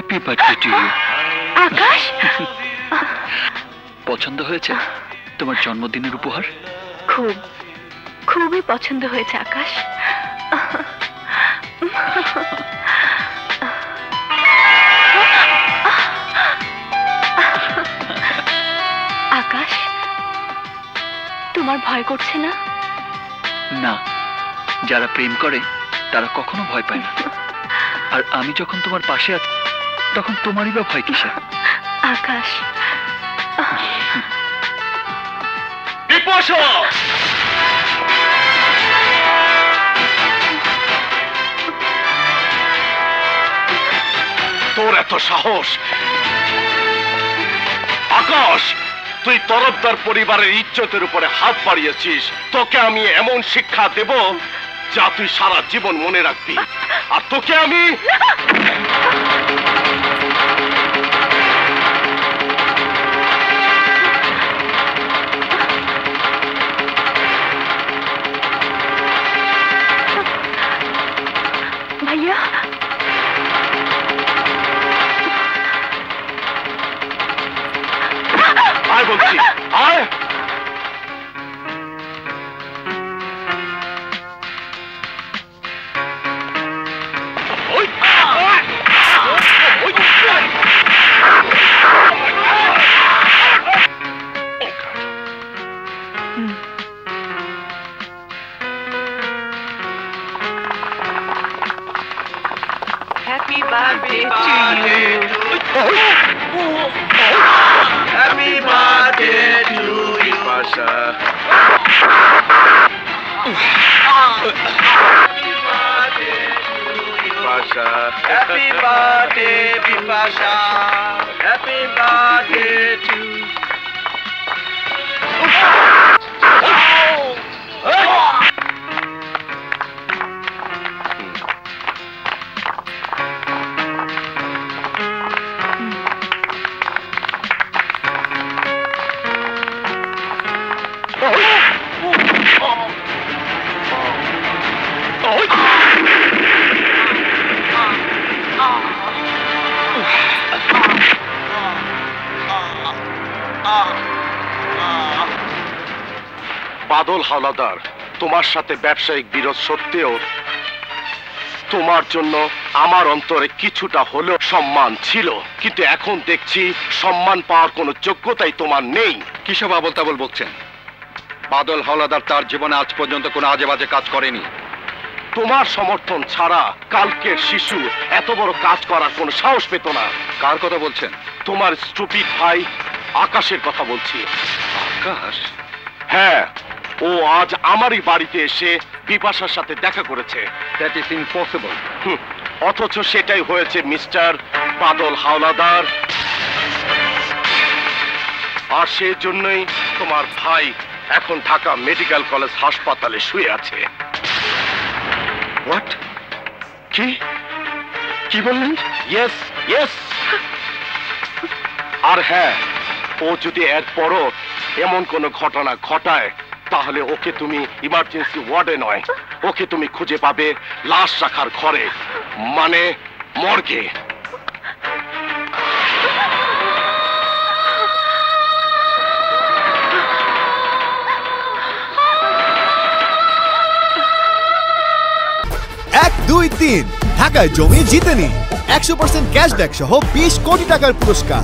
Happy birthday to you. Akash, পছন্দ হয়েছে তোমার জন্মদিনের উপহার? খুব খুবই পছন্দ হয়েছে আকাশ। আকাশ, তোমার ভয় করছে না? না, যারা প্রেম করে তারা কখনো ভয় পায় না। আর আমি যখন তোমার পাশে আছি তখন তোমারই বা ভয় কিসে? আকাশ, বিপাশা! তোর এত সাহস! আকাশ, তুই তরফদার পরিবারের ইজ্জতের উপরে হাত বাড়িয়েছিস। তোকে আমি এমন শিক্ষা দেব যা তুই সারা জীবন মনে রাখবি। আর তোকে আমি ভাইয়া, আয় বলছি, আয়। Happy birthday to you. Happy birthday to you, Pasha. Happy birthday, Pasha. Happy birthday to you. বাদল হাওলাদার, তোমার সাথে ব্যবসায়িক বিরোধ সত্ত্বেও তোমার জন্য আমার অন্তরে কিছুটা হলেও সম্মান ছিল, কিন্তু এখন দেখছি সম্মান পাওয়ার কোনো যোগ্যতাই তোমার নেই। কিসব আবল তাবল বলছেন? বাদল হাওলাদার তার জীবনে আজ পর্যন্ত কোনো আজে বাজে কাজ করেনি। তোমার সমর্থন ছাড়া কালকের শিশু এত বড় কাজ করার কোনো সাহস পেত না। কার কথা বলছেন? তোমার স্টুপিড ভাই আকাশের কথা বলছি। আকাশ? হ্যাঁ, ও আজ আমারই বাড়িতে এসে বিপাশার সাথে দেখা করেছে। That is impossible. অথচ সেটাই হয়েছে মিস্টার বাদল হাওলাদার। আর সেজন্যই তোমার ভাই এখন ঢাকা মেডিকেল কলেজ হাসপাতালে শুয়ে আছে। হোয়াট? কি কি বললেন? Yes yes. আর হ্যাঁ, ও যদি এরপরও এমন কোনো ঘটনা ঘটায় তাহলে ওকে তুমি ইমার্জেন্সি ওয়ার্ডে নয়, ওকে তুমি খুঁজে পাবে লাশ রাখার ঘরে, মানে মর্গে। এক ২ ৩ ঢাকায় জমি জিতে নিন 100% ক্যাশব্যাক সহ 20 কোটি টাকার পুরস্কার।